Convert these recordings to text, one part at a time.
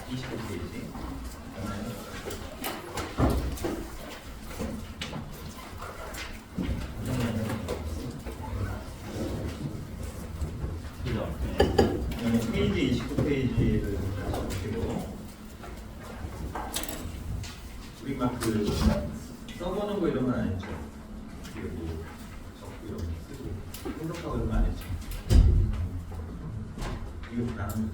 25페이지. 페이지 29페이지를 다시 보시고 우리 막 그 써보는 거 이런 건 안 했죠. 그리고 적고 이런 거 쓰고 해석하고 이런 거 안 했죠. 이거 나는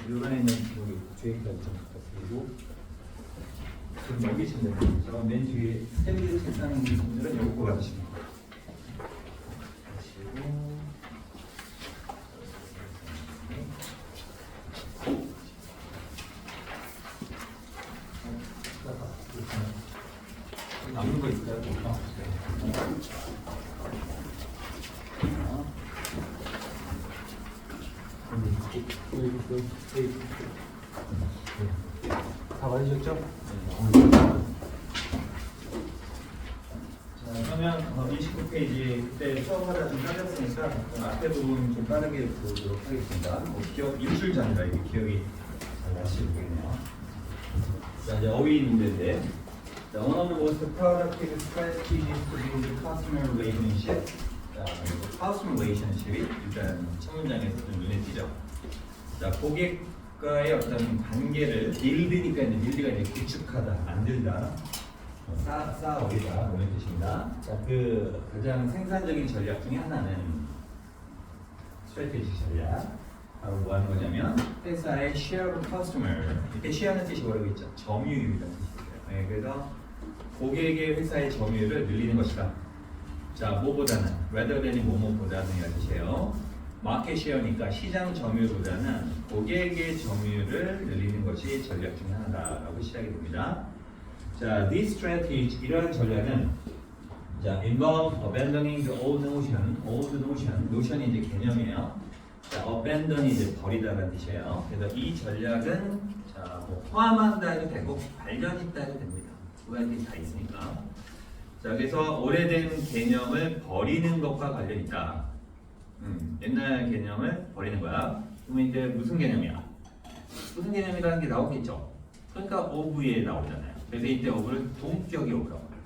요번에는 여기 뒤에까지 좀 그리고 좀 넘기시면 됩니다. 맨 뒤에 스탠드 책상 분들은 요거 받으시면 돼요. 남는 거 있어요? 다 받으셨죠? 자, 그러면 29페이지 그때 수업 하다 좀 빠졌으니까 앞에 부분 좀 빠르게 보도록 하겠습니다. 기억 입술 전이라 이게 기억이 잘 나시겠네요. 자, 이제 어휘 문제인데, one of the most productive strategies to build customer relationship. 자, customer relationship이 일단 첫 문장에서 좀 눈에 띄죠. 자, 고객과의 어떤 관계를 빌드니까 이제 빌드가 이제 구축하다, 만들다, 쌓아오리다 이런 뜻입니다. 자, 그 가장 생산적인 전략 중에 하나는 스트래티지 전략. 바로 뭐 하는 거냐면 회사의 share of customer. 이때 share는 뜻이 뭐라고 있죠? 점유율이라는 뜻이에요. 네, 그래서 고객의 회사의 점유율을 늘리는 것이다. 자, 뭐보다는 rather than이 뭐뭐보다는 이라는 뜻이에요. 마켓 쉐어니까 시장 점유율보다는 고객의 점유율을 늘리는 것이 전략 중 하나다라고 시작이 됩니다. 자, this strategy 이러한 전략은 자, involve abandoning the old notion. notion이 이제 개념이에요. 자, abandon이 이제 버리다라는 뜻이에요. 그래서 이 전략은 자, 뭐 포함한다 해도 되고 관련있다 해도 됩니다. 두 가지 다 있으니까. 자, 그래서 오래된 개념을 버리는 것과 관련 있다. 옛날 개념을 버리는 거야. 그러면 이제 무슨 개념이야? 무슨 개념이라는 게 나오겠죠. 그러니까 of에 나오잖아요. 그래서 이때 of를 동격이 of라고 합니다.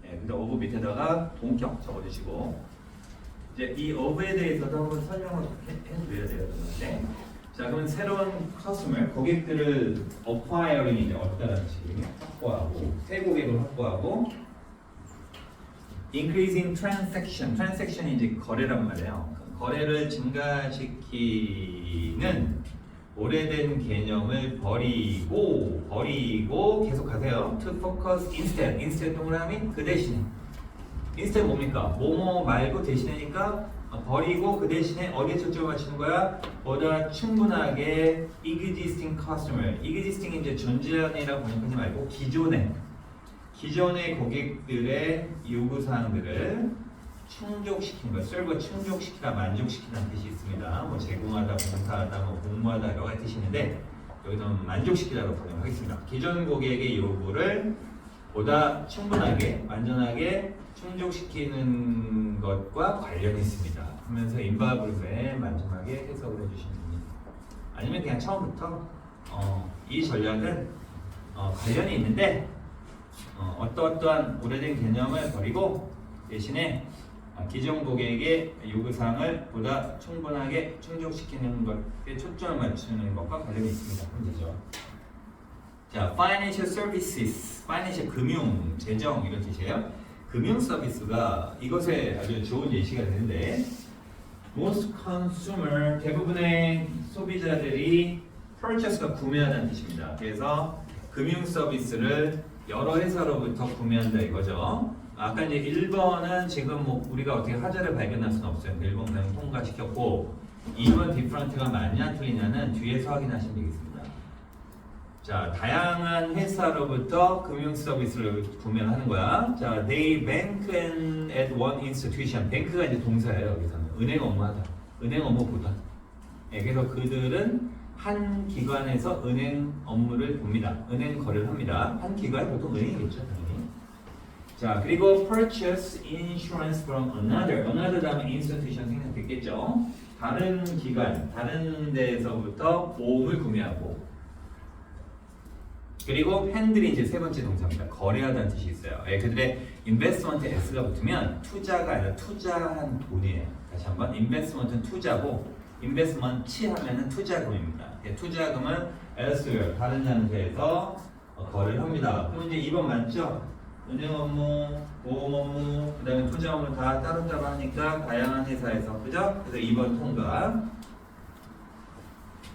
네, 그래서 of 밑에다가 동격 적어주시고 이제 이 of에 대해서도 한번 설명을 해드려야 돼요. 네. 자, 그러면 새로운 customer, 고객들을 acquiring 이제 얻다라는 식이에요. 확보하고 새 고객을 확보하고 increasing transaction이 이제 거래란 말이에요. 거래를 증가시키는 오래된 개념을 버리고 계속하세요. To focus instead 동그라미 그 대신에 instead 뭡니까? 뭐뭐 말고 대신에니까 버리고 그 대신에 어디에 초점을 맞추는 거야? 보다 충분하게 existing customer, existing 이제 존재한이라고 번역하지 말고 기존의 고객들의 요구사항들을 충족시키는 거, serve 충족시키다, 만족시키다는 뜻이 있습니다. 뭐 제공하다, 봉사하다, 뭐 공모하다 여러 가지 뜻이 있는데 여기서는 만족시키다로 번역하겠습니다. 기존 고객의 요구를 보다 충분하게, 완전하게 충족시키는 것과 관련이 있습니다. 하면서 인바브르에 마지막에 해석을 해주시면 됩니다. 아니면 그냥 처음부터 이 전략은 관련이 있는데 어떠한 오래된 개념을 버리고 대신에 기존 고객의 요구사항을 보다 충분하게 충족시키는 것에 초점을 맞추는 것과 관련이 있습니다. 문제죠. 자, financial services, financial 금융, 재정 이런 뜻이에요. 금융 서비스가 이것에 아주 좋은 예시가 되는데 most consumer, 대부분의 소비자들이 purchase가 구매하다는 뜻입니다. 그래서 금융 서비스를 여러 회사로부터 구매한다 이거죠. 아까 이제 1번은 지금 뭐 우리가 어떻게 하자를 발견할 수는 없어요. 1번 그냥 통과시켰고 2번 디프런트가 맞냐 틀리냐는 뒤에서 확인하시면 되겠습니다. 자, 다양한 회사로부터 금융 서비스를 구매하는 거야. 자, they bank at one institution. 뱅크가 이제 동사예요. 여기서는 은행 업무하다. 은행 업무보다. 예, 그래서 그들은 한 기관에서 은행 업무를 봅니다. 은행 거래를 합니다. 한 기관 보통 은행이겠죠, 당연히. 자, 그리고 purchase insurance from another. another 다음에 institution 생각됐겠죠. 다른 기관, 다른 데에서부터 보험을 구매하고. 그리고 핸들이 이제 세 번째 동사입니다. 거래하다는 뜻이 있어요. 예, 그들의 investment s가 붙으면 투자가 아니라 투자한 돈이에요. 다시 한번 investment는 투자고 investment 하면은 투자금입니다. 예, 투자금은 elsewhere 다른 장소에서 거래를 합니다. 그럼 이제 2번 맞죠? 은행 업무, 보험 업무, 그다음에 투자 업무 다 따로따로 하니까 다양한 회사에서 그죠? 그래서 2번 통과.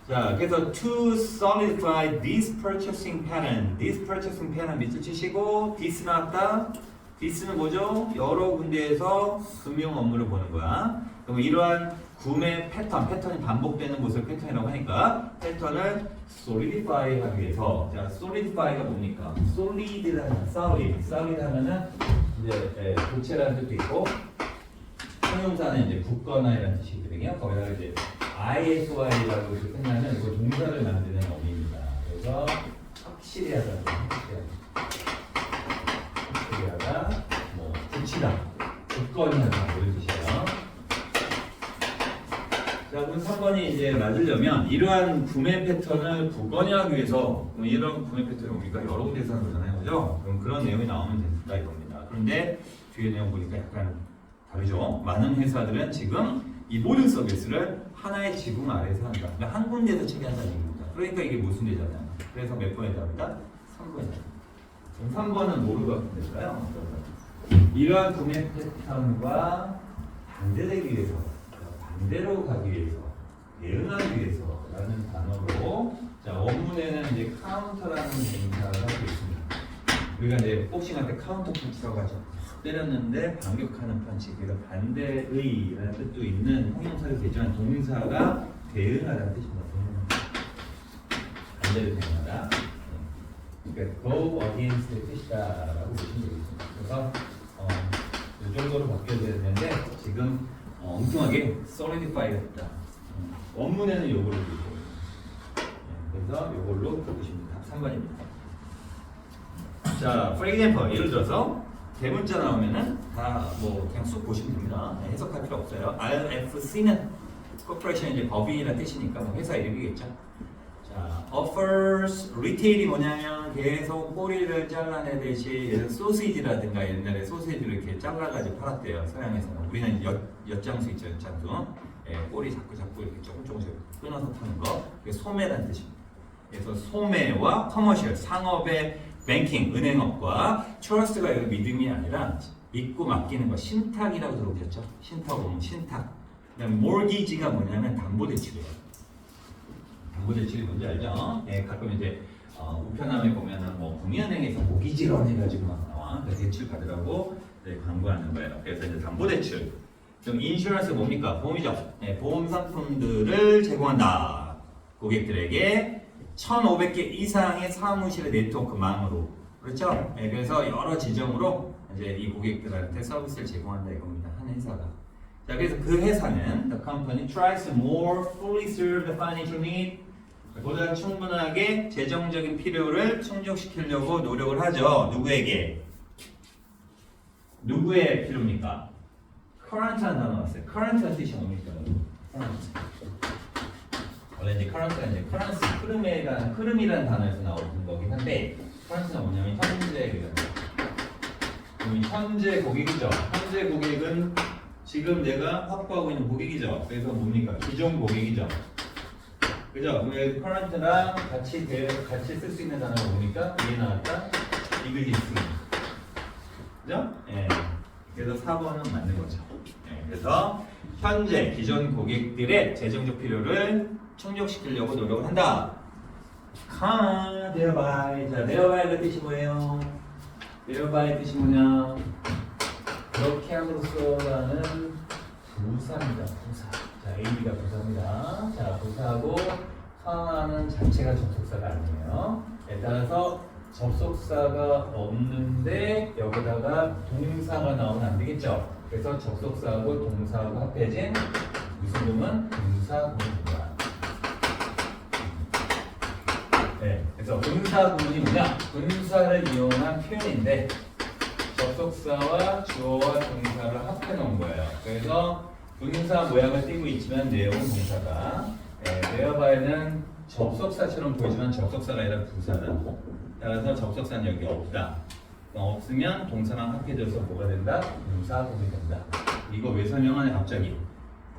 자, 그래서 to solidify this purchasing pattern, this purchasing pattern 밑줄 치시고 this 나왔다. this는 뭐죠? 여러 군데에서 금융 업무를 보는 거야. 그럼 이러한 구매 패턴이 반복되는 것을 패턴이라고 하니까 패턴을 solidify 하기 위해서 자, solidify가 뭡니까? solid 하면은 이제 고체라는 뜻도 있고 형용사는 이제 굳거나 이라는 뜻이거든요. 거기다가 이제 ISY라고 이렇게 끝나면 이거 동사를 만드는 어미입니다. 그래서 확실히 하다, 확실히 하다, 뭐 굳히다, 굳건히 하다 이런 뜻이에요. 자, 그럼 3번이 이제 맞으려면 이러한 구매 패턴을 굳건히 하기 위해서 그럼 이런 구매 패턴이 뭡니까? 여러 군데서 하는 거잖아요, 그죠? 그럼 그런 내용이 나오면 된다 이겁니다. 그런데 뒤에 내용 보니까 약간 다르죠? 많은 회사들은 지금 이 모든 서비스를 하나의 지붕 아래에서 한다. 그러니까 한 군데에서 처리한다는 얘기입니다. 그러니까 이게 모순 되잖아요. 그래서 몇 번에 답이다? 3번이다. 그럼 3번은 뭐로 바꾸면 될까요? 이러한 구매 패턴과 반대되기 위해서, 반대로 가기 위해서, 대응하기 위해서 라는 단어로 자, 원문에는 이제 카운터라는 동사가 있습니다. 우리가 이제 복싱할 때 카운터 펀치라고 하죠. 때렸는데 반격하는 펀치, 그래서 반대의라는 뜻도 있는 형용사를 대조한 동사가 대응하다는 뜻입니다. 반대로 대응하다. 그러니까 go against의 뜻이다라고 보시면 되겠습니다. 그래서 이 정도로 바뀌어야 되는데 지금 엉뚱하게 solidify가 됐다. 원문에는 요걸로 보고 그래서 요걸로 보시면 답 3번입니다. 자, for example, 예를 들어서 대문자 나오면은 다 뭐 그냥 쑥 보시면 됩니다. 네, 해석할 필요 없어요. RFC는 corporation 이제 법인이라는 뜻이니까 뭐 회사 이름이겠죠. 자, offers retail이 뭐냐면 계속 꼬리를 잘라내듯이 소시지라든가 옛날에 소시지를 이렇게 잘라가지고 팔았대요. 서양에서는. 우리는 엿장수 있죠, 엿장수. 예, 꼬리 자꾸 이렇게 조금씩 끊어서 파는 거. 그게 소매라는 뜻입니다. 그래서 소매와 커머셜 상업의 뱅킹, 은행업과 트러스트가 여기 믿음이 아니라 믿고 맡기는 거, 신탁이라고 들어보셨죠? 신탁 보면 신탁. 그다음에 mortgage가 뭐냐면 담보대출이에요. 담보대출이 뭔지 알죠? 예, 가끔 이제 우편함에 보면은 뭐 국민은행에서 모기지런 해가지고 막 나와. 대출 받으라고 광고하는 거예요. 그래서 이제 담보대출. 그럼 인슈런스 뭡니까? 보험이죠. 예, 보험 상품들을 제공한다. 고객들에게 1,500개 이상의 사무실의 네트워크망으로 그렇죠? 네, 그래서 여러 지점으로 이제 이 고객들한테 서비스를 제공한다 이겁니다. 한 회사가. 자, 그래서 그 회사는 the company tries to more fully serve the financial need 보다 충분하게 재정적인 필요를 충족시키려고 노력을 하죠. 누구에게? 누구의 필요입니까? current라는 단어 왔어요. current라는 뜻이 뭡니까? 원래 이제 current가 이제 currency, 흐름이라는 단어에서 나오는 거긴 한데 currency가 뭐냐면 현재 고객이죠. 현재 고객은 지금 내가 확보하고 있는 고객이죠. 그래서 뭡니까? 기존 고객이죠. 그죠? 그럼 current랑 같이 쓸 수 있는 단어가 뭡니까? 위에 나왔다. existing. 그죠? 예. 그래서 4번은 맞는 거죠. 예. 그래서 현재 기존 고객들의 재정적 필요를 충족시키려고 노력을 한다. thereby. 자, therby가 뜻이 뭐예요? thereby 뜻이 뭐냐? 그렇게 함으로써라는 부사입니다. 부사. 자, AB가 부사입니다. 자, 부사하고 하나는 자체가 접속사가 아니에요. 따라서 접속사가 없는데 여기다가 동사가 나오면 안 되겠죠. 그래서 접속사하고 동사하고 합해진 무슨 구문? 분사구문입니다. 네, 그래서 분사구문이 뭐냐? 분사를 이용한 표현인데 접속사와 주어와 동사를 합해 놓은 거예요. 그래서 분사 모양을 띠고 있지만 내용은 동사다. 네어바이는 접속사처럼 보이지만 접속사가 아니라 부사다. 따라서 접속사는 여기 없다. 없으면 동사랑 합해져서 뭐가 된다? 분사구문이 된다. 이거 왜 설명하냐 갑자기?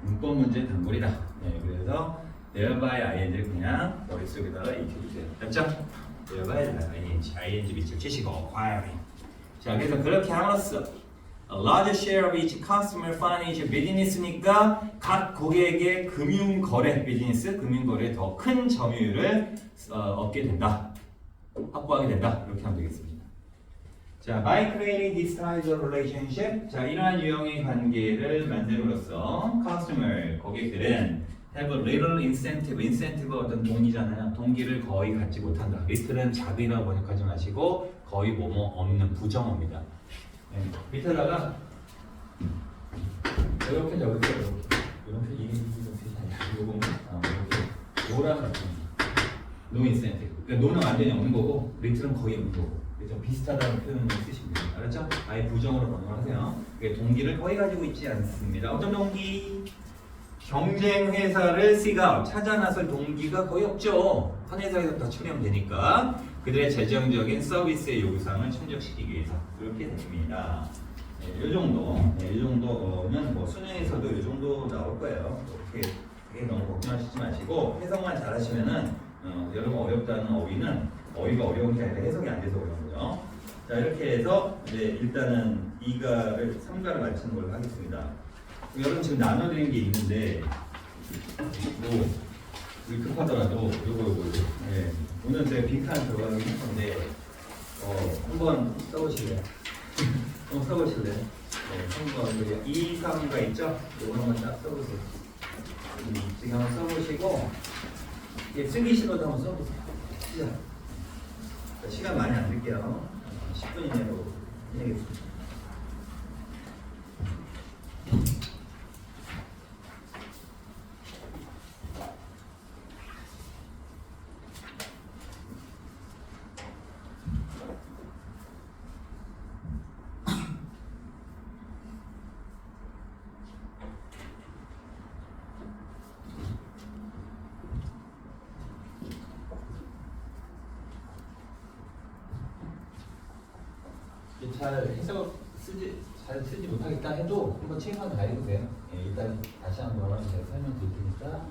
문법 문제 단골이다. 네, 그래서 thereby ing를 그냥 머릿속에다가 익혀주세요. 됐죠? thereby ing 밑줄 치시고 acquiring. 자, 그래서 그렇게 함으로써 a large share of each customer financial business니까 각 고객의 금융거래 비즈니스, 금융거래에 더 큰 점유율을 얻게 된다. 확보하게 된다. 이렇게 하면 되겠습니다. 자, by creating this type of relationship, 자, 이러한 유형의 관계를 만듦으로써 customer, 고객들은 have a little incentive, incentive가 어떤 동기잖아요. 동기를 거의 갖지 못한다. little은 작이라고 번역하지 마시고 거의 뭐뭐 없는 부정어입니다. 네, 밑에다가 이렇게 적으세요. 이렇게 이렇게 아니라 이렇게 노란 같은 no incentive. 그러니까 no는 완전히 없는 거고 little은 거의 없는 거고. 그래서 비슷하다는 표현을 쓰시면 돼요. 알았죠? 아예 부정으로 번역하세요. 동기를 거의 가지고 있지 않습니다. 어떤 동기? 경쟁 회사를 seek out, 찾아 나설 동기가 거의 없죠. 한 회사에서 다 처리하면 되니까 그들의 재정적인 서비스의 요구사항을 충족시키기 위해서 그렇게 됩니다. 이 정도, 이 정도면 뭐 수능에서도 이 정도 나올 거예요. 그렇게 너무 걱정하시지 마시고 해석만 잘하시면은 여러분 어렵다는 어휘는 어휘가 어려운 게 아니라 해석이 안 돼서 어려운 거죠. 자, 이렇게 해서 이제 일단은 2가를 3가를 맞추는 걸로 하겠습니다. 여러분 지금 나눠드린 게 있는데 뭐 우리 급하더라도 요거 예. 오늘 제가 빈칸 들어가긴 했는데 한번 써보실래요? 한번 써보실래요? 한번 2, 3가 있죠? 요거 한번 딱 써보세요. 지금 한번 써보시고 쓰기 싫어도 한번 써보세요. 시간 많이 안 들게요. 10분 이내로 해야겠습니다. 잘 쓰지 못하겠다 해도 한번 책 한번 다 읽으세요. 예, 일단 다시 한번 제가 설명드릴 테니까.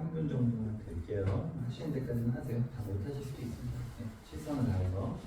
3분 정도만 드릴게요. 하시는 데까지는 하세요. 다 못하실 수도 있습니다. 네, 실선을 다해서.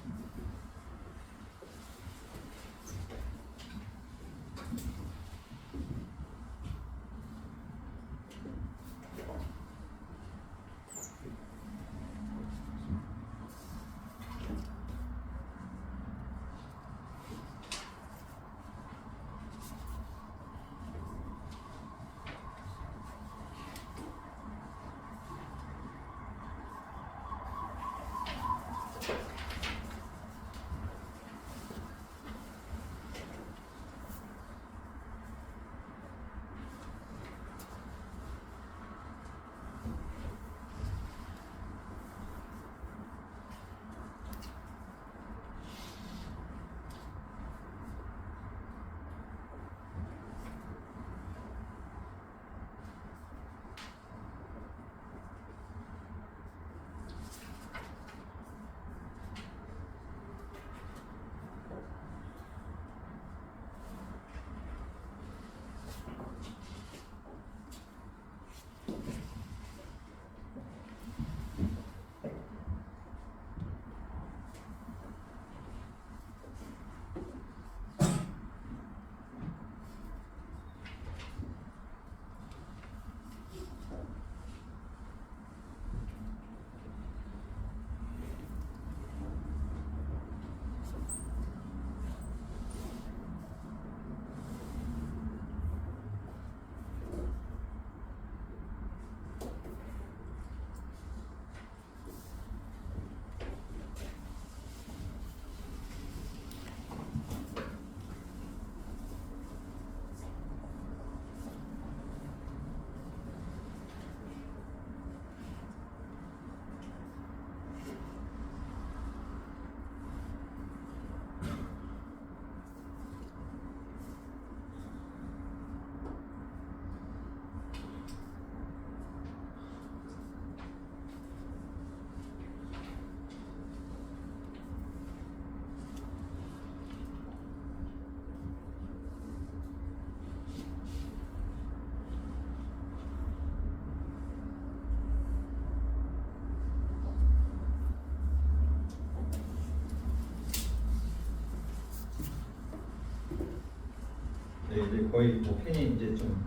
네, 이제 거의 뭐 펜이 이제 좀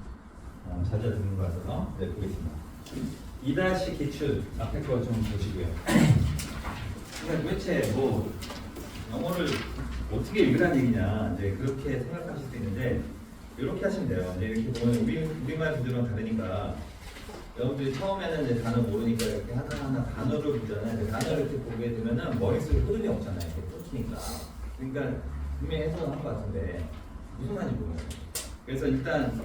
잦아드는 것 같아서 네, 보겠습니다. 2- 기출 앞에 거 좀 보시고요. 그러니까 도대체 뭐 영어를 어떻게 읽으라는 얘기냐 이제 그렇게 생각하실 수 있는데 이렇게 하시면 돼요. 이제 이렇게 보면 우리말 구조랑 다르니까 여러분들이 처음에는 이제 단어 모르니까 이렇게 하나하나 단어를 보잖아요. 이제 단어를 이렇게 보게 되면은 머릿속에 흐름이 없잖아요. 이렇게 꽂히니까. 그러니까 분명히 해석을 한 것 같은데 무슨 말인지 모르겠어요. 그래서 일단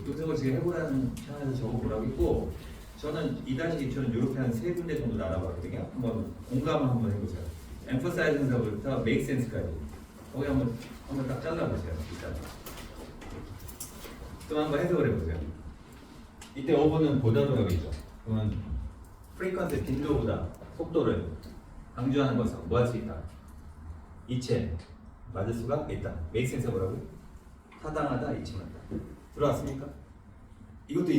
분석을 지금 해보라는 편에서 적어보라고 했고 저는 2-2초는 이렇게 한 3군데 정도 알아봤거든요. 한번 공감을 한번 해보세요. emphasize부터 make sense까지 거기 한번 딱 잘라보세요. 일단 또 한번 해석을 해보세요. 이때 어부는 보다더라고 있죠. 그러면 frequency 빈도보다 속도를 강조하는 것은 뭐 할 수 있다? 이체 맞을 수가 있다. make sense 뭐라고요? 타당하다, 이치맞다. 들어왔습니까? 이것도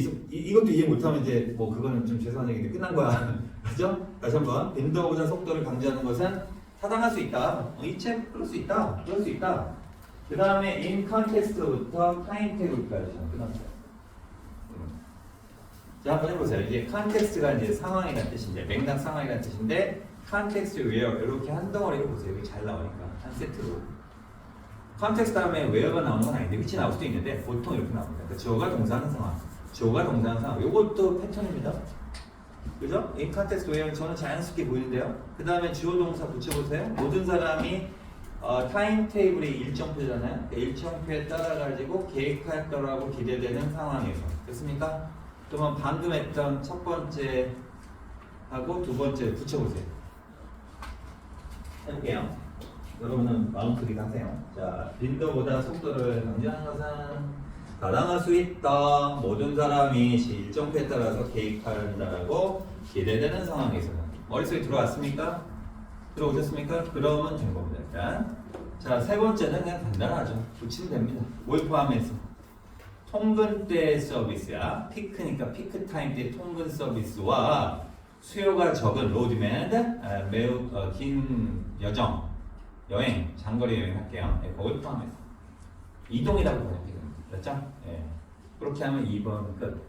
이해 못하면 이제 뭐 그거는 좀 죄송한 얘기인데 끝난 거야. 그죠? 다시 한번 빈도보다 속도를 강조하는 것은 타당할 수 있다. 이체 그럴 수 있다. 그럴 수 있다. 그 다음에 in context부터 timetable까지 끝났어요. 자 한번 해보세요. 이게 context가 이제 상황이라는 뜻인데 맥락 상황이라는 뜻인데 context where 이렇게 한 덩어리를 보세요. 여기 잘 나오니까 한 세트로. 컨텍스트 다음에 where가 나오는 건 아닌데 which 나올 수도 있는데 보통 이렇게 나옵니다. 그러니까 주어가 동사하는 상황, 주어가 동사하는 상황. 이것도 패턴입니다. 그죠? in context where는 저는 자연스럽게 보이는데요. 그 다음에 주어 동사 붙여보세요. 모든 사람이 타임테이블이 일정표잖아요. 그 일정표에 따라가지고 계획할 거라고 기대되는 상황에서 됐습니까? 그러면 방금 했던 첫 번째 하고 두 번째 붙여보세요. 해볼게요. 여러분은 마음속에 하세요. 자, 빈도보다 속도를 강조하는 것은 가당할 수 있다. 모든 사람이 일정표에 따라서 개입한다라고 기대되는 상황에서는 머릿속에 들어왔습니까? 들어오셨습니까? 그러면 된 겁니다. 일단. 자, 세 번째는 그냥 간단하죠. 붙이면 됩니다. 뭘 포함해서? 통근 때 서비스야. 피크니까 피크 타임 때 통근 서비스와 수요가 적은 로우 디맨드, 매우 긴 여행, 장거리 여행 할게요. 네, 그걸 포함해서 이동이라고 번역해요. 맞죠? 네. 그렇게 하면 2번 끝.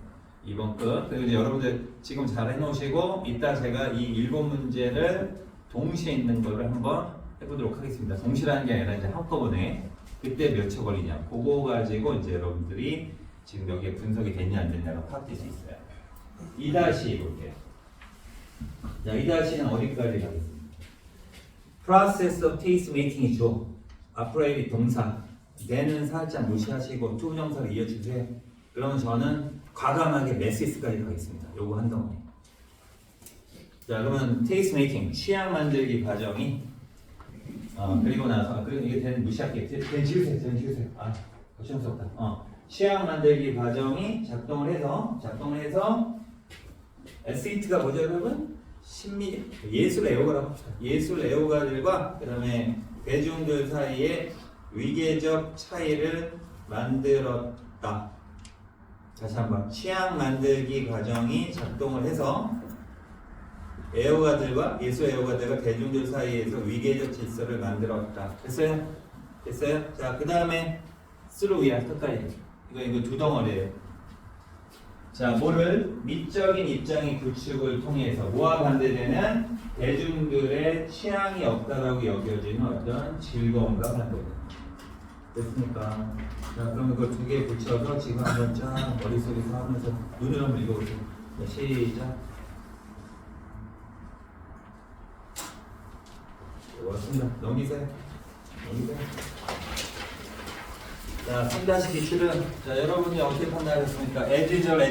2번 끝. 그리고 이제 여러분들 지금 잘 해놓으시고 이따 제가 이 일곱 문제를 동시에 있는 거를 한번 해보도록 하겠습니다. 동시라는 게 아니라 이제 한꺼번에 그때 몇 초 걸리냐. 그거 가지고 이제 여러분들이 지금 여기에 분석이 됐냐 안 됐냐가 파악될 수 있어요. 2다시 볼게요. 자, 2다시는 어디까지 가겠습니다. Process of taste making이죠. 앞으로의 동사. 내는 살짝 무시하시고 to 명사를 이어주세요. 그러면 저는 과감하게 메시스까지 가겠습니다. 요거 한 덩어리. 자, 그러면 taste making, 취향 만들기 과정이 그리고 나서 이게 되는 무시할게요. 된 지우세요. 아, 거침없었다. 취향 만들기 과정이 작동을 해서 에세이트가 뭐죠, 여러분? 예술 애호가라고 예술 애호가들과 그다음에 대중들 사이에 위계적 차이를 만들었다. 다시 한번 취향 만들기 과정이 작동을 해서 애호가들과 예술 애호가들과 대중들 사이에서 위계적 질서를 만들었다. 됐어요? 자, 그 다음에 스루위야 끝까지. 이거 두 덩어리예요. 자, 뭐를 미적인 입장의 구축을 통해서 뭐와 반대되는 대중들의 취향이 없다라고 여겨지는 어떤 즐거움과 반대됩니다. 됐습니까? 자, 그러면 그 두 개 붙여서 지금 한번 쫙 머릿속에서 하면서 눈을 한번 읽어보세요. 자, 시작. 왔습니다. 넘기세요. 자, 3-기출은 자, 여러분이 어떻게 판단하셨습니까? as usual,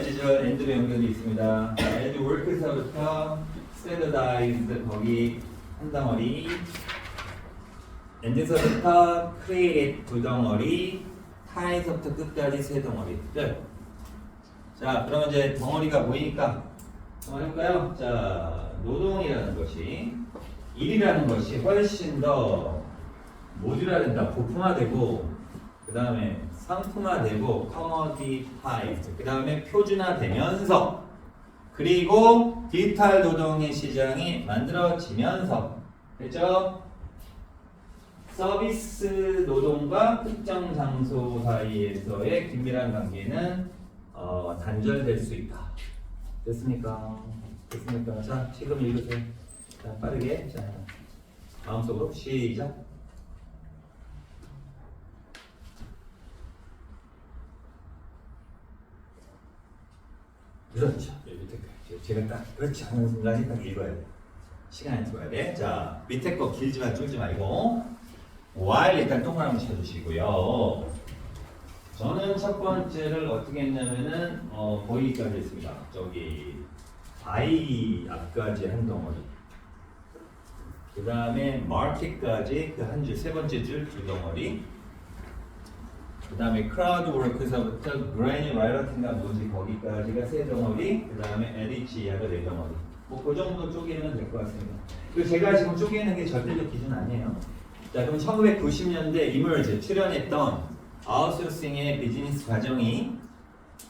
and로 연결이 있습니다. 자, as work서부터 standardized 거기 한 덩어리, and서부터 create 두 덩어리, tie서부터 끝까지 세 덩어리. 끝. 자, 그러면 이제 덩어리가 보이니까 한번 해볼까요? 자, 노동이라는 것이 일이라는 것이 훨씬 더 모듈화된다, 부품화되고 그 다음에 상품화되고 커머디타이즈, 그 다음에 표준화되면서 그리고 디지털 노동의 시장이 만들어지면서 됐죠? 서비스 노동과 특정 장소 사이에서의 긴밀한 관계는 단절될 수 있다. 됐습니까? 자, 지금 읽으세요. 자, 빠르게. 자, 마음속으로 시작. 그렇죠. 제가 딱 그렇지 하는 순간에 딱 읽어야 돼. 시간을 줘야 돼. 자, 밑에 거 길지만 쫄지 말고 while 일단 동그라미 쳐주시고요. 저는 첫 번째를 어떻게 했냐면은 거기까지 했습니다. 저기 I 앞까지 한 덩어리. 그 다음에 market까지 그 한 줄, 세 번째 줄 두 덩어리. 그 다음에 crowd work서부터 granular writing가 뭐지 거기까지가 세 덩어리. 그 다음에 edit가 네 덩어리. 뭐 그 정도 쪼개면 될 것 같습니다. 그리고 제가 지금 쪼개는 게 절대적 기준 아니에요. 자, 그럼 1990년대 이머지 출연했던 아웃소싱의 비즈니스 과정이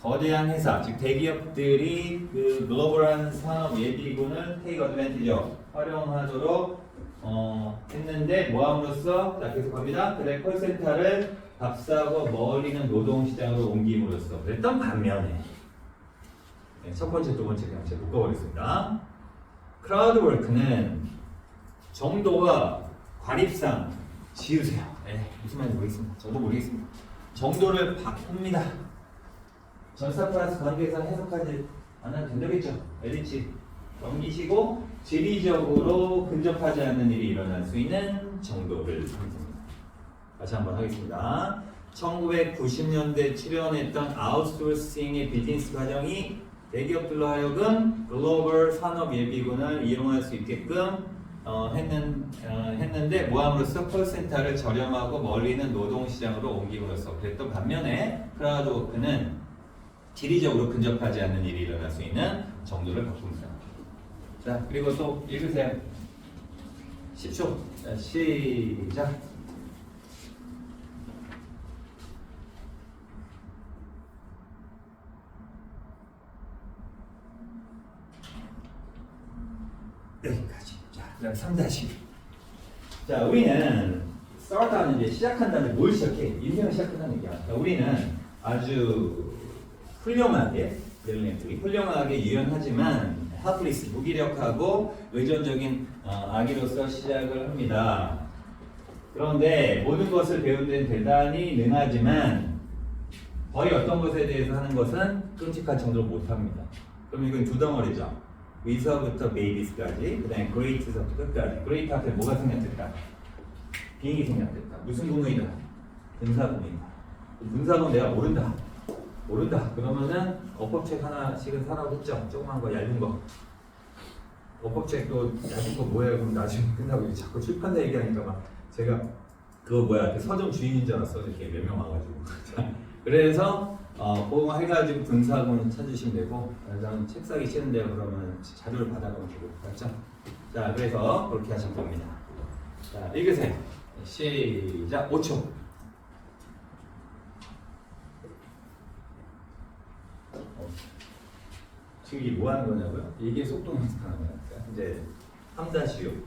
거대한 회사, 즉 대기업들이 그 글로벌한 산업 예비군을 테이크 어드밴티지로 활용하도록 했는데 뭐함으로써 자 계속 갑니다. 그래 콜센터를 값싸고 멀리는 노동시장으로 옮김으로써 그랬던 반면에 네, 첫 번째, 두 번째 그냥 제가 묶어버렸습니다. 크라우드 워크는 정도와 과립상 지우세요. 네, 무슨 말인지 모르겠습니다. 저도 모르겠습니다. 정도를 바꿉니다. 전사 플러스 관계에서 해석하지 않아도 된다겠죠. LH 넘기시고 지리적으로 근접하지 않는 일이 일어날 수 있는 정도를 삼습니다. 다시 한번 하겠습니다. 1990년대 출연했던 아웃소싱의 비즈니스 과정이 대기업들로 하여금 글로벌 산업 예비군을 이용할 수 있게끔 했는데 뭐함으로써 콜센터를 저렴하고 멀리 있는 노동시장으로 옮김으로써 그랬던 반면에 크라우드 워크는 지리적으로 근접하지 않는 일이 일어날 수 있는 정도를 바꿉니다. 자, 그리고 또 읽으세요. 10초. 자, 시작. 3-2. 자, 우리는 start하는 이제 시작한다는 뭘 시작해? 인생을 시작한다는 얘기야. 그러니까 우리는 아주 훌륭하게, 멜린들이 훌륭하게 유연하지만 helpless, 무기력하고 의존적인 아기로서 시작을 합니다. 그런데 모든 것을 배운 데는 대단히 능하지만 거의 어떤 것에 대해서 하는 것은 끔찍한 정도로 못합니다. 그럼 이건 두 덩어리죠. 위서부터 베이비스까지, 그 다음에 그레이트서부터 끝까지. 그레이트 앞에 뭐가 생략될까? 비행기 생략될까? 무슨 공이다? 분사공이다. 분사공 내가 모른다. 그러면은 어법책 하나씩은 사라고 했죠. 조그만 거, 얇은 거. 어법책도 얇은 거 뭐예요? 그럼 나중에 끝나고 자꾸 출판사 얘기하니까 막 제가 그거 뭐야? 서점 주인인 줄 알았어. 이렇게 몇 명 와가지고. 그래서 그거 해가지고 분사공을 찾으시면 되고, 저는 책 사기 싫은데요. 그러면 자료를 받아가면 되고, 맞죠? 자, 그래서 그렇게 하시면 됩니다. 자, 읽으세요. 시작. 5초. 지금 이게 뭐 하는 거냐고요? 이게 속도 연습하는 거니까. 이제 3-6.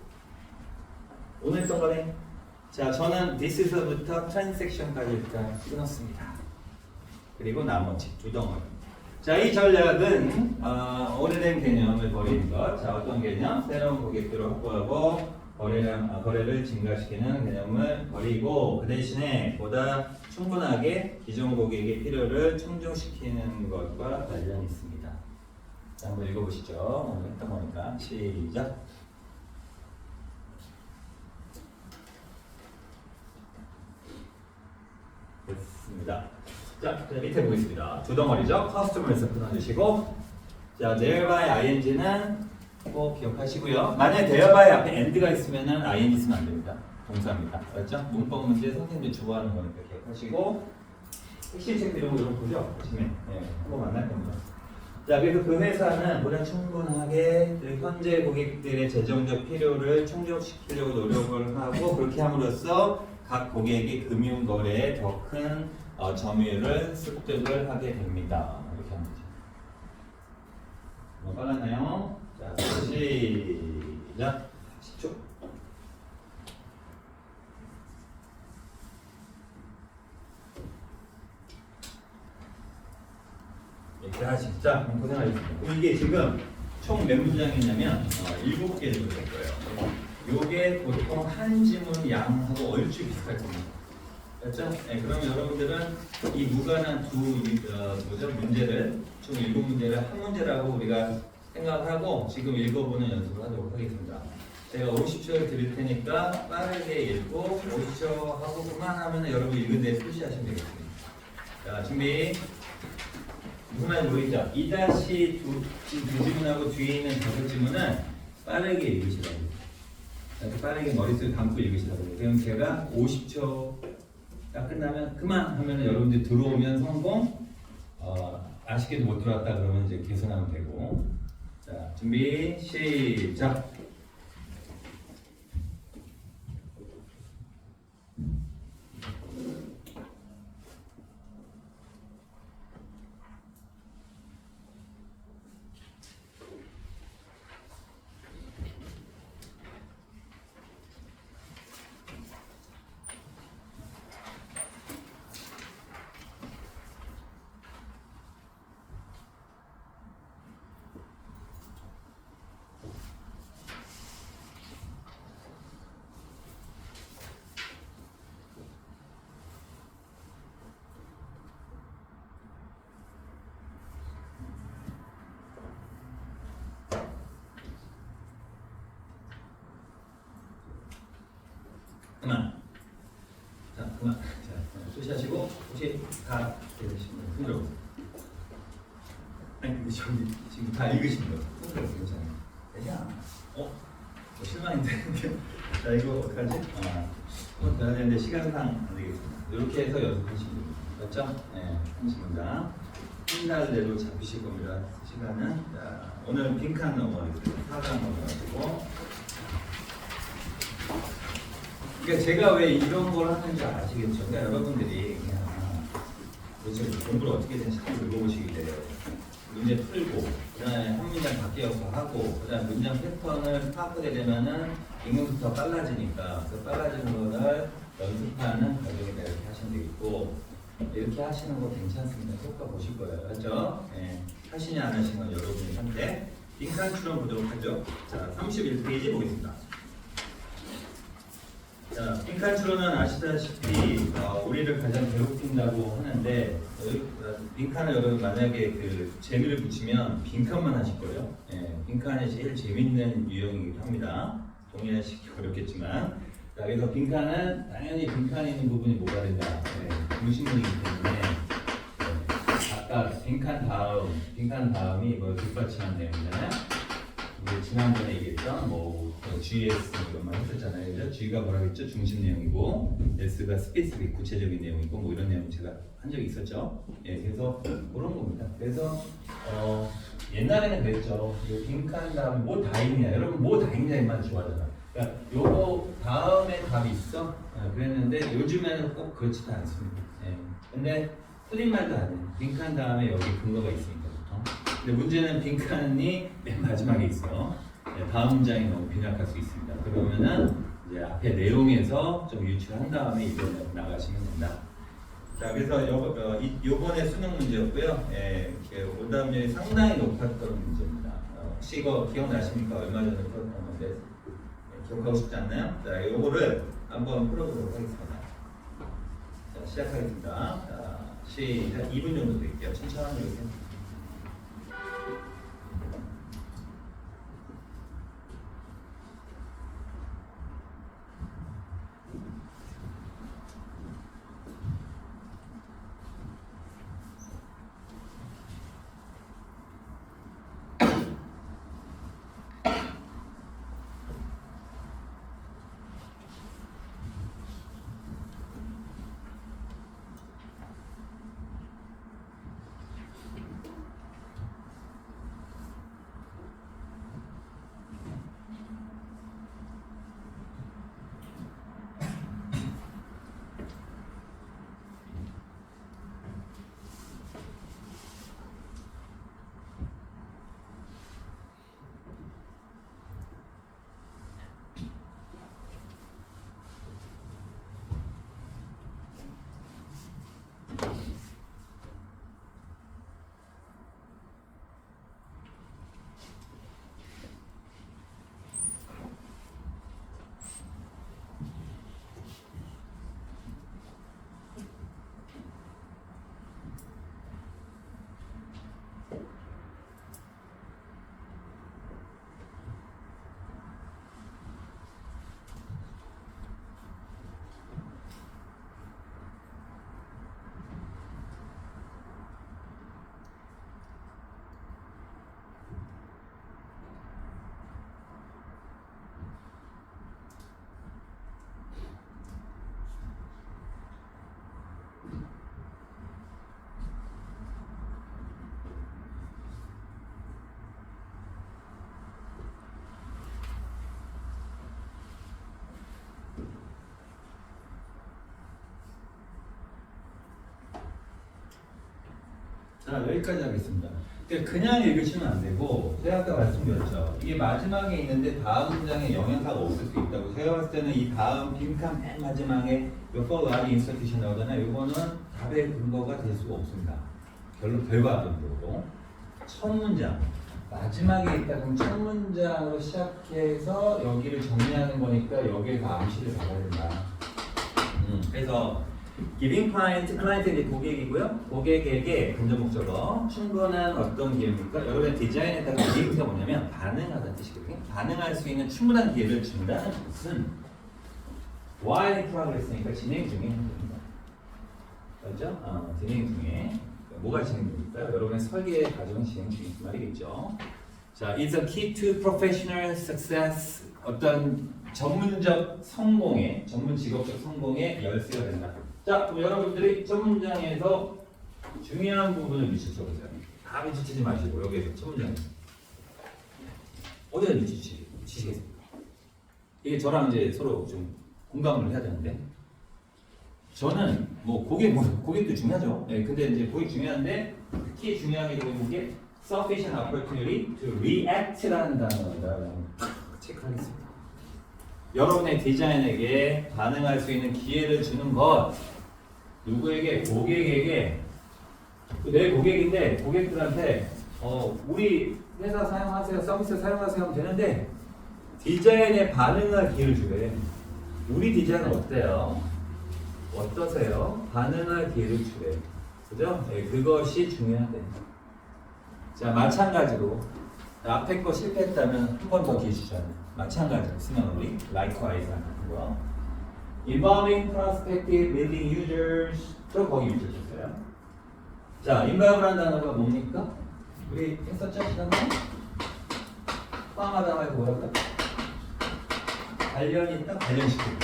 오늘 했던 거네. 자, 저는 this에서부터 transaction까지 일단 끊었습니다. 그리고 나머지 두 덩어리. 자, 이 전략은 오래된 개념을 버리는 것. 자, 어떤 개념? 새로운 고객들을 확보하고 거래를 증가시키는 개념을 버리고 그 대신에 보다 충분하게 기존 고객의 필요를 충족시키는 것과 관련이 있습니다. 자, 한번 읽어보시죠. 오늘 했던 거니까. 시작. 됐습니다. 자, 밑에 보겠습니다. 두 덩어리죠. 커스터머에서 끊어주시고, 자, thereby ing는 꼭 기억하시고요. 만약에 thereby 앞에 and가 있으면은 ing 쓰면 안 됩니다. 동사입니다. 알았죠? 문법 문제 선생님들이 좋아하는 거니까 기억하시고, 핵심 책들 이런 거 보죠? 아침에 한번 만날 겁니다. 자, 그래서 그 회사는 보다 충분하게 현재 고객들의 재정적 필요를 충족시키려고 노력을 하고 그렇게 함으로써 각 고객의 금융 거래에 더 큰 점유율을 습득을 하게 됩니다. 이렇게 하면 되죠. 빨랐나요? 자, 시작. 10초. 자, 진짜 고생하셨습니다. 이게 지금 총 몇 문장이냐면 7개를 줄 거예요. 요게 보통 한 지문 양하고 얼추 비슷할 겁니다. 그렇죠? 네, 그럼 여러분들은 이 무관한 문제를 총 7문제를 한 문제라고 우리가 생각하고 지금 읽어보는 연습을 하도록 하겠습니다. 제가 50초를 드릴 테니까 빠르게 읽고 50초 하고 그만하면 여러분 읽은 데 표시하시면 되겠습니다. 자, 준비. 무슨 말인지 모르겠죠? 2-2 지문하고 뒤에 있는 5지문은 빠르게 읽으시라고. 이렇게 빠르게 머릿속에 담고 읽으시라고. 그럼 제가 50초 딱 끝나면 그만 하면 여러분들이 들어오면 성공, 아쉽게도 못 들어왔다 그러면 이제 개선하면 되고. 자, 준비, 시작! 그만. 자, 그만. 자, 표시하시고 혹시 다 읽으신 거 손들어 보세요. 아니, 근데 저기 지금 다 읽으신 거 손들어 보세요. 괜찮아요. 실망인데. 자, 이거 어떡하지? 한번 더 해야 되는데 시간상 안 되겠습니다. 이렇게 해서 연습하시면 됩니다. 맞죠? 네, 30문장. 한 달대로 잡히실 겁니다. 시간은. 자, 오늘 빈칸 넘어가겠습니다. 4강 넘어가시고. 그러니까 제가 왜 이런 걸 하는지 아시겠죠? 그러니까 여러분들이 그냥 도대체 공부를 어떻게 되는지 잘 읽어보시길래 문제 풀고, 그다음에 한 문장 바뀌어서 하고, 그다음에 문장 패턴을 파악하게 되면은 읽는부터 빨라지니까 그 빨라지는 거를 연습하는 과정이다 이렇게 하시면 되겠고, 이렇게 하시는 거 괜찮습니다. 효과 보실 거예요, 그렇죠? 예. 하시냐 안 하시는 건 여러분의 선택. 빈칸 추론 보도록 하죠. 자, 31페이지 보겠습니다. 자, 빈칸 추론은 아시다시피 우리를 가장 괴롭힌다고 하는데, 빈칸을 여러분 만약에 그 재미를 붙이면 빈칸만 하실 거예요. 예, 빈칸이 제일 재밌는 유형이기도 합니다. 동의하시기 어렵겠지만, 자, 그래서 빈칸은 당연히 빈칸에 있는 부분이 뭐가 된다. 예, 중심문이기 때문에 아까 빈칸 다음이 뭐 뒷받침한 내용이잖아요. 우리 지난번에 얘기했던 뭐 GS 이런 말 했었잖아요. 그죠? G가 뭐라겠죠? 중심 내용이고 S가 스페이스픽 구체적인 내용이고 뭐 이런 내용 제가 한 적이 있었죠. 예, 그래서 그런 겁니다. 그래서 옛날에는 그랬죠. 빈칸 다음에 뭐 다 있냐? 여러분 뭐 다 있냐만 좋아하잖아. 그러니까 요거 다음에 답이 있어? 그랬는데 요즘에는 꼭 그렇지도 않습니다. 예. 근데 틀린 말도 아니에요. 빈칸 다음에 여기 근거가 있으니까 보통. 근데 문제는 빈칸이 맨 마지막에 있어. 네, 다음 문장이 너무 빈약할 수 있습니다. 그러면은 이제 앞에 내용에서 좀 유추를 한 다음에 이번에 나가시면 된다. 자, 그래서 요번에 수능 문제였고요. 예, 오답률이 상당히 높았던 문제입니다. 혹시 이거 기억나십니까? 얼마 전에 풀었던 건데 기억하고 싶지 않나요? 자, 요거를 한번 풀어보도록 하겠습니다. 자, 시작하겠습니다. 자, 시작. 2분 정도 드릴게요. 천천히 이렇게. 자, 여기까지 하겠습니다. 그냥 읽으시면 안 되고 제가 아까 말씀드렸죠. 이게 마지막에 있는데 다음 문장에 영향사가 없을 수 있다고. 제가 봤을 때는 이 다음 빈칸 맨 마지막에 for are insertion 나오잖아요. 이거는 답의 근거가 될 수가 없습니다. 결과론적으로. 첫 문장 마지막에 있다 그럼 첫 문장으로 시작해서 여기를 정리하는 거니까 여기에서 암시를 받아야 된다. 그래서 giving client이 고객이고요. 고객에게 간접 목적어 충분한 어떤 기회입니까? 여러분의 디자인에다가 기회가 뭐냐면 반응하다는 뜻이거든요. 반응할 수 있는 충분한 기회를 준다는 것은 while progress니까 진행 중에 합니다. 맞죠? 진행 중에 뭐가 진행 중일까요? 여러분의 설계 과정은 진행 중인 말이겠죠. 자, it's a key to professional success. 어떤 전문적 성공의, 전문 직업적 성공의 열쇠가 된다. 자, 그럼 여러분들이 첫 문장에서 중요한 부분을 미치셔보세요. 다 미치지 마시고 여기에서 첫 문장에서 어디다 미치시겠습니까? 이게 저랑 이제 서로 좀 공감을 해야 되는데 저는 뭐 고객도 중요하죠. 네, 근데 이제 고객 중요한데 특히 중요하게 보이는 게 sufficient opportunity to react라는 단어입니다. 체크하겠습니다. 여러분의 디자인에게 반응할 수 있는 기회를 주는 것. 누구에게? 고객에게. 내 고객인데 고객들한테 우리 회사 사용하세요, 서비스 사용하세요 하면 되는데 디자인에 반응할 기회를 주래. 우리 디자인은 어때요? 어떠세요? 반응할 기회를 주래. 그죠? 네, 그것이 중요하대. 자, 마찬가지로 앞에 거 실패했다면 한 번 더 기회 주잖아요. 마찬가지로 쓰면 우리 likewise 하는 거. Involving prospective building users 또 거기 유저 줬어요. 자, involve라는 단어가 뭡니까? 우리 했었죠? 지난번에? 빵하다 말고 뭐랄까? 관련이 있다? 관련시키고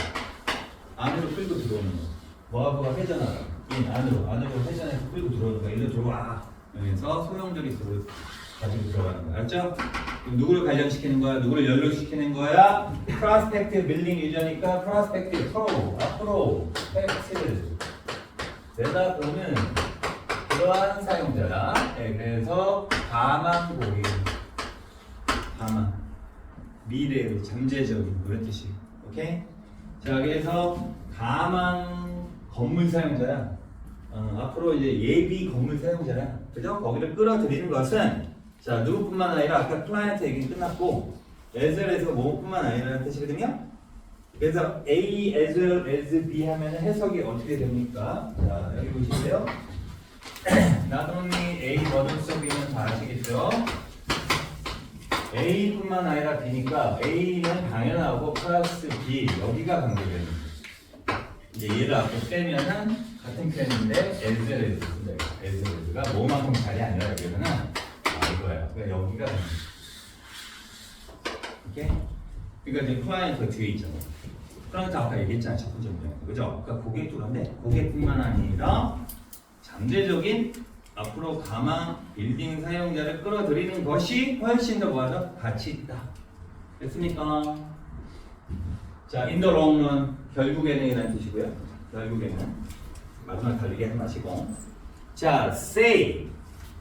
안으로 끌고 들어오는 거. 뭐하고가 회전하다. 안으로 회전해서 끌고 들어오는 거. 일로 들어와. 여기서 소용돌이 가지고 들어가는 거. 알죠? 누구를 관련시키는 거야? 누구를 연결시키는 거야? prospective building 유저니까 prospective 앞으로 팩트 내다보는 그러한 사용자다. 네, 그래서 가망 고객, 가망 미래의 잠재적인 그런 뜻이. 오케이? 자, 그래서 가망 건물 사용자야. 앞으로 이제 예비 건물 사용자야. 그죠? 거기를 끌어들이는 것은 자, 누구뿐만 아니라 아까 클라이언트 얘기 끝났고 as에서 뭐뿐만 아니라는 뜻이거든요. 그래서 A as well as B 하면 해석이 어떻게 됩니까? 자, 여기 보시세요. Not only A but also B는 다 아시겠죠? A뿐만 아니라 B니까 A는 당연하고 플러스 B 여기가 관계되는 거예요. 이제 얘를 앞에 빼면은 같은 편인데 as well as가 뭐만큼 잘이 아니라 여기는 이거예요. 그러니까 여기가 오케이? 그러니까 이제 클라이언트 뒤에 있잖아요. 클라이언트 아까 얘기했잖아요. 첫 번째 문제. 그죠? 그러니까 고객도 그런데 고객뿐만 아니라 잠재적인 앞으로 가망 빌딩 사용자를 끌어들이는 것이 훨씬 더 뭐하죠? 가치 있다. 됐습니까? 자, in the long run 결국에는 이라는 뜻이고요. 결국에는 마지막 달리기 하지 마시고 자, say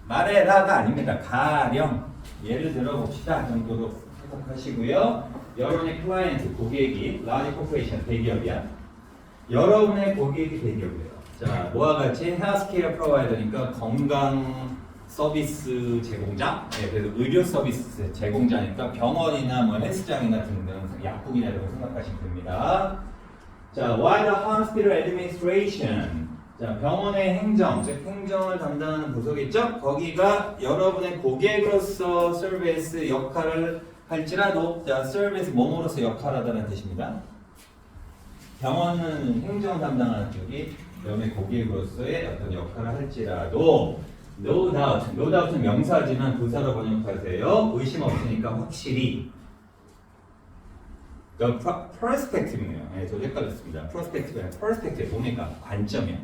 말해라가 아닙니다. 가령 예를 들어 봅시다 정도로 해석하시고요. 여러분의 클라이언트 고객이 large corporation 대기업이야. 여러분의 고객이 대기업이에요. 자, 뭐와 같이 헬스케어 프로바이더니까 건강 서비스 제공자, 네, 그래서 의료 서비스 제공자니까 병원이나 뭐 헬스장이나 등등 약국이나 이런 거 생각하시면 됩니다. 자, while the hospital administration, 자, 병원의 행정, 즉 행정을 담당하는 부서겠죠? 거기가 여러분의 고객으로서 서비스 역할을 할지라도, 자, 서비스 몸으로서 역할하다는 뜻입니다. 병원은 행정 담당하는 쪽이 여러분의 고객으로서의 어떤 역할을 할지라도 no doubt는 명사지만 부사로 번역하세요. 의심 없으니까 확실히 perspective네요. 네, 저 헷갈렸습니다. perspective 뭡니까? 관점이요.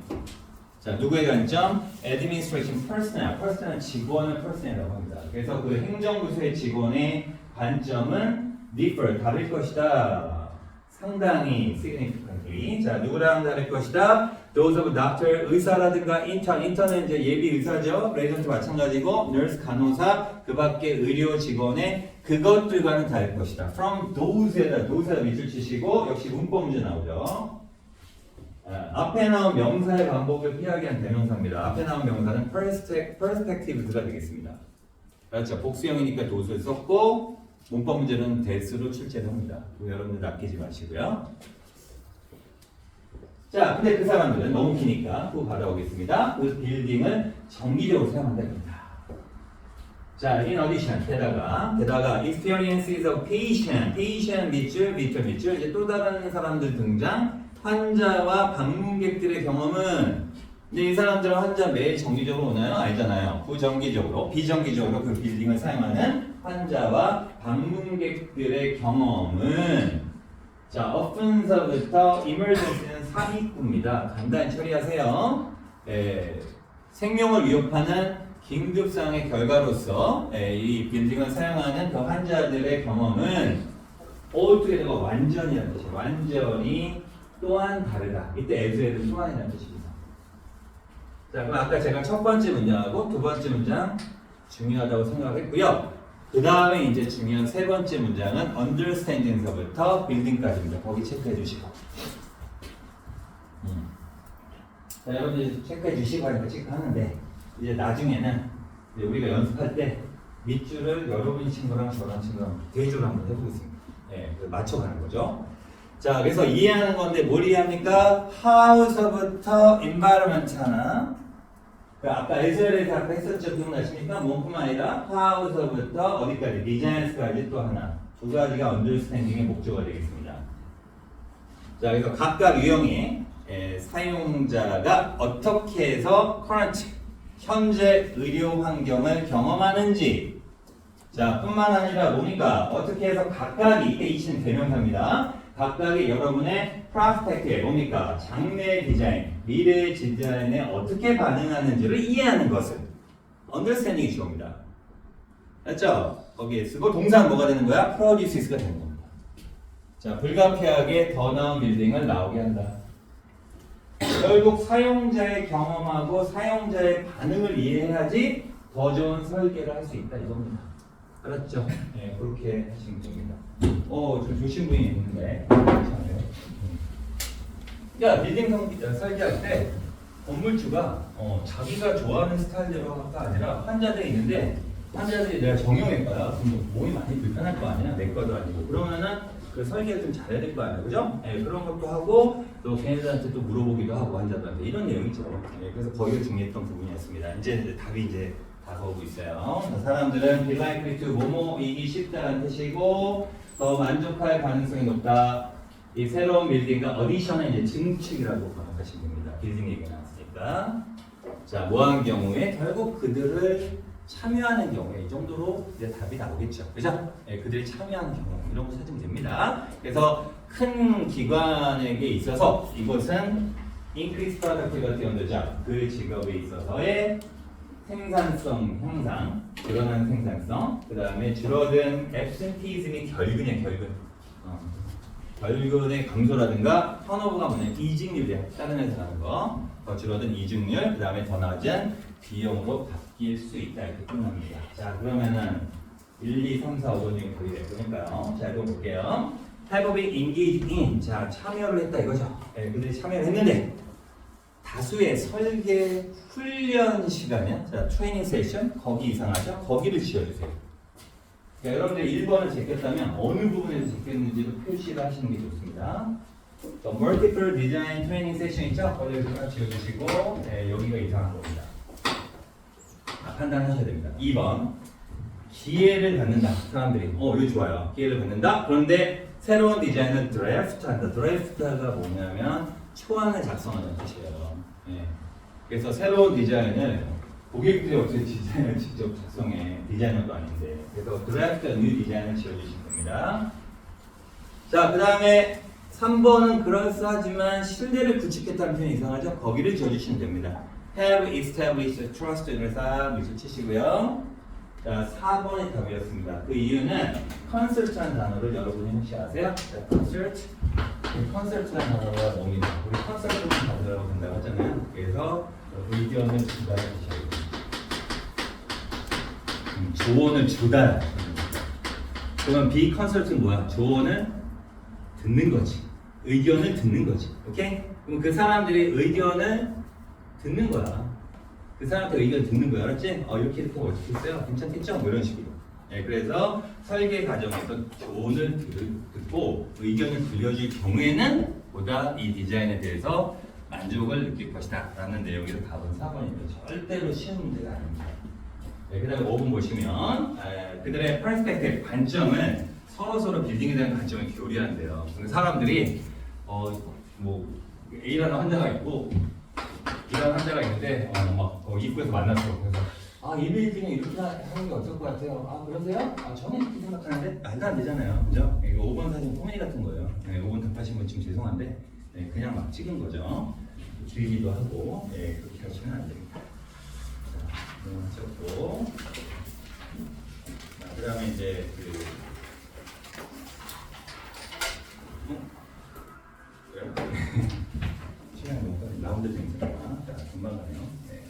자, 누구의 관점? administration personnel 직원을 personnel이라고 합니다. 그래서 그 행정부서의 직원의 관점은 differ 다를 것이다. 상당히 significantly. 자, 누구랑 다를 것이다? Those of doctor, 의사라든가 intern은 이제 예비 의사죠. 레전트 마찬가지고 nurse, 간호사, 그 밖에 의료 직원의 그것들과는 다를 것이다. From those에다 밑줄 치시고 역시 문법 문제 나오죠. 앞에 나온 명사의 반복을 피하기 위한 대명사입니다. 앞에 나온 명사는 perspectives가 되겠습니다. 그렇죠. 복수형이니까 does를 썼고 문법 문제는 that으로 출제를 합니다. 여러분들 낚이지 마시고요. 자, 근데 그 사람들은 너무 기니까 또 받아오겠습니다. 그 빌딩을 정기적으로 사용한답니다. 자, in addition, 게다가 experiences of patient 밑줄, 이제 또 다른 사람들 등장, 환자와 방문객들의 경험은 근데 이 사람들은 환자 매일 정기적으로 오나요? 아니잖아요. 부정기적으로, 비정기적으로 그 빌딩을 사용하는 환자와 방문객들의 경험은 자, often서부터 emergency는 삽입구입니다. 간단히 처리하세요. 생명을 위협하는 긴급상의 결과로서 이 빌딩을 사용하는 그 환자들의 경험은 altogether가 완전이라는 뜻이에요. 완전히 또한 다르다. 이때 as는 또한이라는 뜻입니다. 자, 그럼 아까 제가 첫 번째 문장하고 두 번째 문장 중요하다고 생각했고요. 그 다음에 이제 중요한 세 번째 문장은 understanding서부터 building까지입니다. 거기 체크해 주시고. 자, 여러분들 체크해 주시고 하니까 체크하는데 이제 나중에는 이제 우리가 연습할 때 밑줄을 여러분 친구랑 저랑 친구랑 대조를 한번 해보겠습니다. 예, 맞춰가는 거죠. 자, 그래서 이해하는 건데 뭘 이해합니까? how서부터 environment 하나. 아까 에스엘에서 아까 했었죠. 기억나십니까? 몸뿐만 아니라 how서부터 어디까지? designs까지 또 하나. 두 가지가 understanding의 목적어가 되겠습니다. 자, 그래서 각각 유형의 사용자가 어떻게 해서 current, 현재 의료 환경을 경험하는지. 자, 뿐만 아니라 뭡니까? 어떻게 해서 각각이, 이게 20 대명사입니다. 각각의 여러분의 프로스펙트에 뭡니까? 장래 디자인, 미래 디자인에 어떻게 반응하는지를 이해하는 것을 understanding이 주어입니다. 맞죠? 거기에 쓰고 동사는 뭐가 되는 거야? produces가 되는 겁니다. 자, 불가피하게 더 나은 빌딩을 나오게 한다. 결국 사용자의 경험하고 사용자의 반응을 이해해야지 더 좋은 설계를 할 수 있다 이겁니다. 알았죠? 네, 그렇게 하시면 됩니다. 좀 조신 분이 있는데. 야, 빌딩 설계할 때 건물주가 자기가 좋아하는 스타일대로가 아니라 환자들이 있는데 환자들이 내가 정형외과야. 그럼 몸이 많이 불편할 거 아니야? 내과도 아니고. 그러면은 그 설계를 좀 잘해야 될 거 아니야, 그죠? 네, 그런 것도 하고 또 걔네들한테 또 물어보기도 하고 환자들한테 이런 내용이죠. 네, 그래서 거기가 중요했던 부분이었습니다. 이제 답이 이제 다가오고 있어요. 사람들은 be likely to 뭐뭐이기 쉽다는 뜻이고 더 만족할 가능성이 높다. 이 새로운 빌딩과 어디션은 이제 증축이라고 번역하시면 됩니다. 빌딩 얘기가 나왔으니까. 자, 뭐한 경우에 결국 그들을 참여하는 경우에 이 정도로 이제 답이 나오겠죠. 그죠? 네, 그들이 참여하는 경우 이런 거 찾으면 됩니다. 그래서 큰 기관에게 있어서 이것은 increase productivity on the job, 그 직업에 있어서의 생산성 향상, 늘어난 생산성, 그 다음에 줄어든 absenteeism이 결근이야, 결근. 결근의 감소라든가 턴오버가 뭐냐, 이직률이야. 다른 회사 하는 거. 더 줄어든 이직률, 그 다음에 더 낮은 비용으로 바뀔 수 있다. 이렇게 끝납니다. 자, 그러면은 1, 2, 3, 4, 5번 중에 거의 됐으니까요. 자, 이거 볼게요. Have been engaged in. 자, 참여를 했다 이거죠. 네, 그들이 참여를 했는데 다수의 설계 훈련 시간이야. 자, 트레이닝 세션 거기 이상하죠? 거기를 지어주세요. 그러니까 여러분들이 1번을 제꼈다면 어느 부분에서 제꼈는지도 표시를 하시는 게 좋습니다. multiple design training session 있죠? 거기를 지어주시고 네, 여기가 이상한 겁니다. 판단하셔야 됩니다. 2번 기회를 갖는다. 사람들이 이거 좋아요. 기회를 갖는다. 그런데 새로운 디자인을 드래프트한다. 드래프트가 뭐냐면 초안을 작성하는 뜻이에요. 네. 그래서 새로운 디자인을 고객들이 어떻게 디자인을 직접 작성해. 디자이너도 아닌데. 그래서 드래프트 뉴 디자인을 지어주시면 됩니다. 자, 그 다음에 3번은 그럴싸하지만 신뢰를 구축했다는 표현이 이상하죠? 거기를 지어주시면 됩니다. Have established trust 를 싹 밑줄 치시고요. 자, 4번의 답이었습니다. 그 이유는 concert라는 단어를 여러분이 혹시 아세요? 자, concert. concert라는 단어가 너무 우리 concert는 단어라고 된다고 하잖아요. 그래서 의견을 주다하셔야 됩니다. 조언을 주다. 그러면 be concert는 뭐야? 조언을 듣는 거지. 의견을 듣는 거지. 오케이? 그럼 그 사람들의 의견을 듣는 거야. 그 사람한테 의견 듣는 거야. 알았지? 이렇게 어떻게 했어요? 괜찮겠죠? 뭐 이런 식으로. 네, 그래서 설계 과정에서 조언을 듣고 의견을 들려줄 경우에는 보다 이 디자인에 대해서 만족을 느낄 것이다. 라는 내용에서 답은 4번입니다. 절대로 쉬운 문제가 아닙니다. 네, 그 다음에 5번 보시면 그들의 퍼스펙티브 관점을 서로 빌딩에 대한 관점을 교류한대요. 사람들이 뭐 A라는 환자가 있고 B라는 환자가 있는데 입구에서 만났어. 그래서 이 빌딩에 이렇게 하는 게 어떨 것 같아요? 그러세요? 저는 이렇게 생각하는데 말도 안 되잖아요. 그죠? 이거 5번 사진 코미디 같은 거예요. 네, 5번 답하신 분 지금 죄송한데 네, 그냥 막 찍은 거죠. 길기도 하고 네, 그렇게 하시면 안 됩니다. 자, 찍었고 그 다음에 이제 시간이 너무 라운드 중이니까 자, 금방 가네요. 네.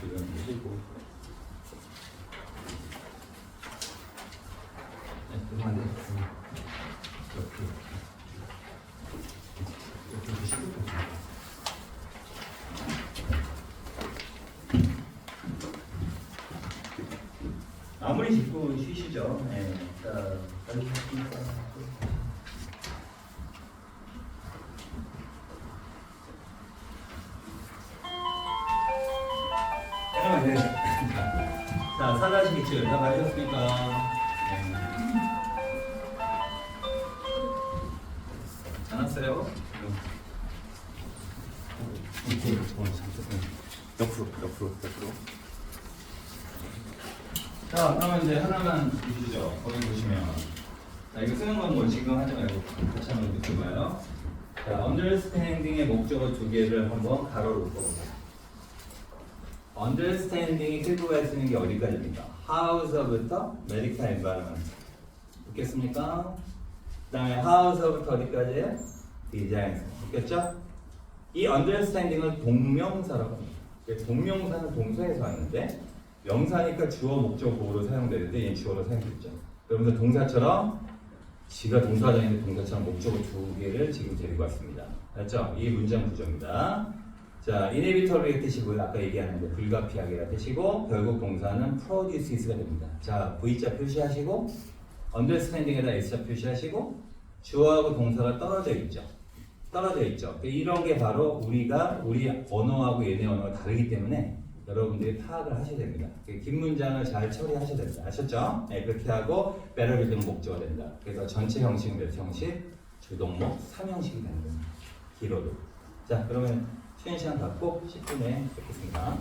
지금 쉬고. 네, 그만해. 이렇게 드시고. 마무리 짓고 쉬시죠. 네. 자, 빨리 쉬시니까. 네. 자, 사다시 기출 다 마셨습니까? 네. 안 왔어요? 옆으로. 자, 그러면 이제 하나만 보시죠. 거기 보시면. 자, 이거 쓰는 건 뭐 지금 하지 말고 같이 한번 느껴봐요. 자, understanding의 목적어 두 개를 한번 가로로 묶어보세요. understanding이 필요가 쓰는 게 어디까지입니까? how서부터 medical environment. 웃겠습니까? 그 다음에 how서부터 어디까지예요? design. 웃겠죠? 이 understanding은 동명사라고 합니다. 동명사는 동사에서 왔는데 명사니까 주어, 목적, 보어로 사용되는데 얘는 주어로 사용됐죠. 그러면서 동사처럼 지가 동사장인데 동사처럼 목적어 두 개를 지금 데리고 왔습니다. 알죠? 이 문장 구조입니다. 자, inevitable의 뜻이 뭐예요? 아까 얘기하는데 불가피하게가 뜻이고 결국 동사는 produces가 됩니다. 자, V자 표시하시고 understanding에다 S자 표시하시고 주어하고 동사가 떨어져 있죠. 이런 게 바로 우리 언어하고 얘네 언어가 다르기 때문에 여러분들이 파악을 하셔야 됩니다. 긴 문장을 잘 처리하셔야 됩니다. 아셨죠? 네, 그렇게 하고 better build는 목적어가 된다. 그래서 전체 형식, 몇 형식, 주동목, 3형식이 되는 겁니다. 길어도. 자, 그러면 쉬는 시간 갖고 10분에 뵙겠습니다.